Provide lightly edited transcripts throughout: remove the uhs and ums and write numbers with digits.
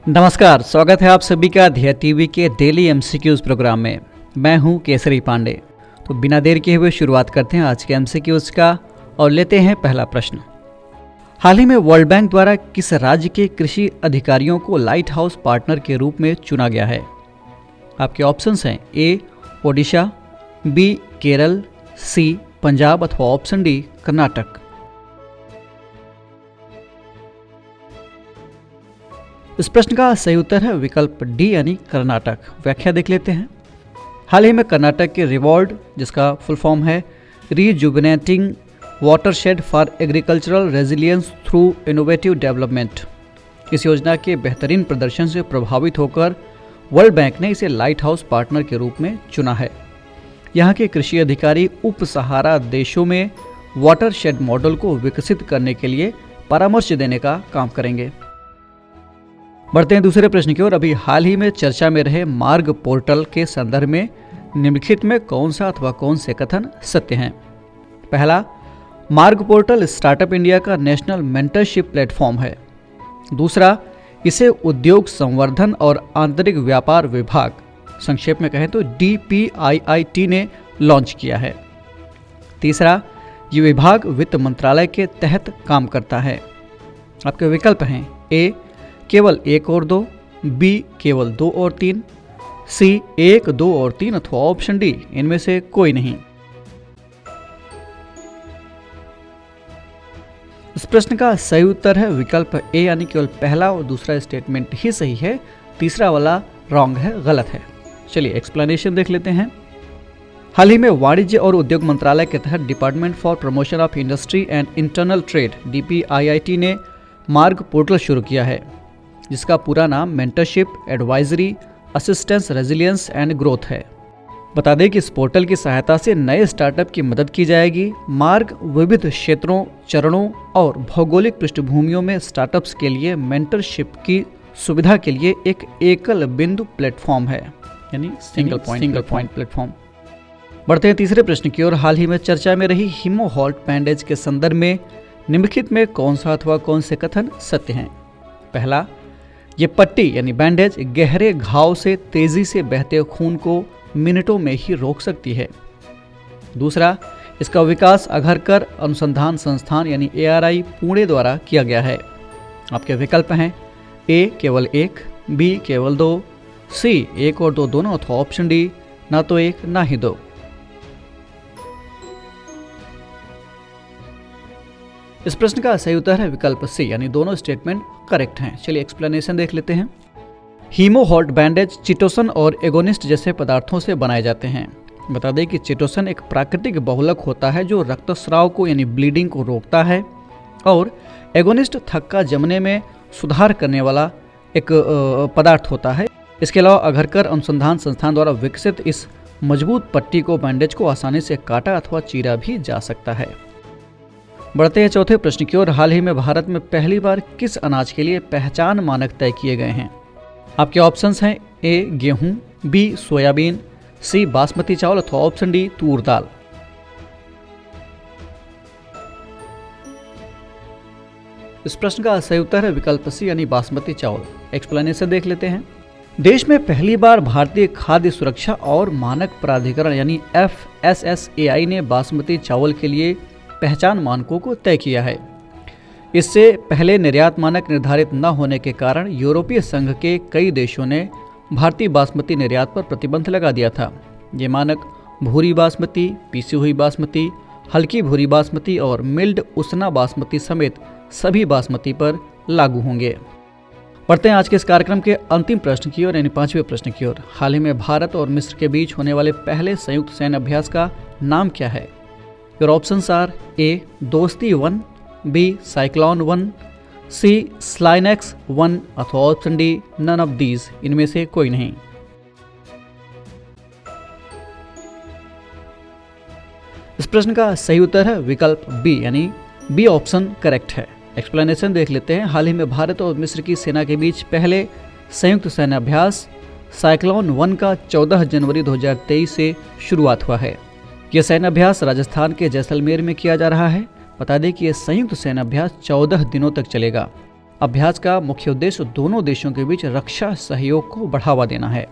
नमस्कार, स्वागत है आप सभी का धिया टीवी के डेली एमसीक्यूज प्रोग्राम में। मैं हूं केसरी पांडे। तो बिना देर किए हुए शुरुआत करते हैं आज के एमसीक्यूज का और लेते हैं पहला प्रश्न। हाल ही में वर्ल्ड बैंक द्वारा किस राज्य के कृषि अधिकारियों को लाइट हाउस पार्टनर के रूप में चुना गया है? आपके ऑप्शंस हैं ए ओडिशा, बी केरल, सी पंजाब अथवा ऑप्शन डी कर्नाटक। इस प्रश्न का सही उत्तर है विकल्प डी यानी कर्नाटक। व्याख्या देख लेते हैं। हाल ही में कर्नाटक के रिवॉल्ड, जिसका फुल फॉर्म है rejuvenating watershed for agricultural resilience through innovative development, इस योजना के बेहतरीन प्रदर्शन से प्रभावित होकर वर्ल्ड बैंक ने इसे लाइट हाउस पार्टनर के रूप में चुना है। यहाँ के कृषि अधिकारी उप सहारा देशों में वाटरशेड मॉडल को विकसित करने के लिए परामर्श देने का काम करेंगे। बढ़ते हैं दूसरे प्रश्न की ओर। अभी हाल ही में चर्चा में रहे मार्ग पोर्टल के संदर्भ में निम्नलिखित में कौन सा अथवा कौन से कथन सत्य हैं? पहला, मार्ग पोर्टल स्टार्टअप इंडिया का नेशनल मेंटरशिप प्लेटफॉर्म है। दूसरा, इसे उद्योग संवर्धन और आंतरिक व्यापार विभाग, संक्षेप में कहें तो DPIIT ने लॉन्च किया है। तीसरा, ये विभाग वित्त मंत्रालय के तहत काम करता है। आपके विकल्प हैं ए केवल 1 और 2, बी केवल 2 और 3, सी 1, 2 और 3 अथवा ऑप्शन डी इनमें से कोई नहीं। इस प्रश्न का सही उत्तर है विकल्प ए यानी केवल पहला और दूसरा स्टेटमेंट ही सही है, तीसरा वाला रॉन्ग है, गलत है। चलिए एक्सप्लेनेशन देख लेते हैं। हाल ही में वाणिज्य और उद्योग मंत्रालय के तहत department for promotion of industry and internal trade DPIIT ने मार्ग पोर्टल शुरू किया है, जिसका पूरा नाम mentorship, advisory, assistance, resilience and growth है। बता दें कि इस पोर्टल की सहायता से नए स्टार्टअप की मदद की जाएगी। मार्ग विविध क्षेत्रों, चरणों और भौगोलिक पृष्ठभूमियों में स्टार्टअप्स के लिए मेंटरशिप की सुविधा के लिए एक एकल बिंदु प्लेटफॉर्म है, यानी सिंगल पॉइंट प्लेटफॉर्म। बढ़ते हैं तीसरे प्रश्न की ओर। हाल ही में चर्चा में रही हीमोहॉल्ट बैंडेज के संदर्भ में निम्नलिखित में कौन सा अथवा कौन से कथन सत्य हैं? पहला, ये पट्टी यानी बैंडेज गहरे घाव से तेजी से बहते खून को मिनटों में ही रोक सकती है। दूसरा, इसका विकास अघरकर अनुसंधान संस्थान यानी ARI पुणे द्वारा किया गया है। आपके विकल्प हैं ए केवल 1, बी केवल 2, सी 1 और 2 दोनों अथवा ऑप्शन डी ना तो 1 ना ही 2। इस प्रश्न का सही उत्तर है विकल्प सी यानी दोनों स्टेटमेंट करेक्ट हैं। चलिए एक्सप्लेनेशन देख लेते हैं। हीमोहॉल्ट बैंडेज चिटोसन और एगोनिस्ट जैसे पदार्थों से बनाए जाते हैं। बता दें कि चिटोसन एक प्राकृतिक बहुलक होता है जो रक्तस्राव को यानी ब्लीडिंग को रोकता है, और एगोनिस्ट थक्का जमने में सुधार करने वाला एक पदार्थ होता है। इसके अलावा अघरकर अनुसंधान संस्थान द्वारा विकसित इस मजबूत पट्टी को बैंडेज को आसानी से काटा अथवा चीरा भी जा सकता है। बढ़ते हैं चौथे प्रश्न की ओर। हाल ही में भारत में पहली बार किस अनाज के लिए पहचान मानक तय किए गए हैं? आपके ऑप्शंस हैं ए गेहूं, बी सोयाबीन, सी बासमती चावल अथवा ऑप्शन डी तूर दाल। इस प्रश्न का सही उत्तर है विकल्प सी यानी बासमती चावल। एक्सप्लेनेशन देख लेते हैं। देश में पहली बार भारतीय खाद्य सुरक्षा और मानक प्राधिकरण यानी FSSAI ने बासमती चावल के लिए पहचान मानकों को तय किया है। इससे पहले निर्यात मानक निर्धारित न होने के कारण यूरोपीय संघ के कई देशों ने भारतीय बासमती निर्यात पर प्रतिबंध लगा दिया था। ये मानक भूरी बासमती, पीसी हुई बासमती, हल्की भूरी बासमती और मिल्ड उसना बासमती समेत सभी बासमती पर लागू होंगे। बढ़ते हैं आज के इस कार्यक्रम के अंतिम प्रश्न की ओर यानी 5वें प्रश्न की ओर। हाल ही में भारत और मिस्र के बीच होने वाले पहले संयुक्त सैन्य अभ्यास का नाम क्या है? Your options are A दोस्ती 1, B साइक्लोन 1, C स्लाइनेक्स 1 अथवा option D none of these इनमें से कोई नहीं। इस प्रश्न का सही उत्तर है विकल्प बी यानी बी ऑप्शन करेक्ट है। एक्सप्लेनेशन देख लेते हैं। हाल ही में भारत और मिस्र की सेना के बीच पहले संयुक्त सैन्य अभ्यास साइक्लोन 1 का 14 जनवरी 2023 से शुरुआत हुआ है। यह सैन्य अभ्यास राजस्थान के जैसलमेर में किया जा रहा है। बता दें कि यह संयुक्त सैन्य अभ्यास 14 दिनों तक चलेगा। अभ्यास का मुख्य उद्देश्य दोनों देशों के बीच रक्षा सहयोग को बढ़ावा देना है।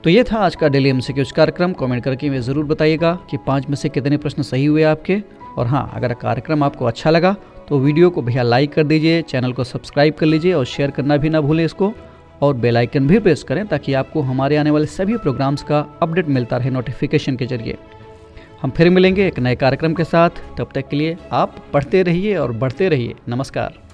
तो ये था आज का डेली एमसीक्यूज कार्यक्रम। कमेंट करके हमें ज़रूर बताइएगा कि 5 में से कितने प्रश्न सही हुए आपके। और हाँ, अगर कार्यक्रम आपको अच्छा लगा तो वीडियो को भैया लाइक कर दीजिए, चैनल को सब्सक्राइब कर लीजिए और शेयर करना भी ना भूलें इसको, और बेल आइकन भी प्रेस करें ताकि आपको हमारे आने वाले सभी प्रोग्राम्स का अपडेट मिलता रहे नोटिफिकेशन के जरिए। हम फिर मिलेंगे एक नए कार्यक्रम के साथ। तब तक के लिए आप पढ़ते रहिए और बढ़ते रहिए। नमस्कार।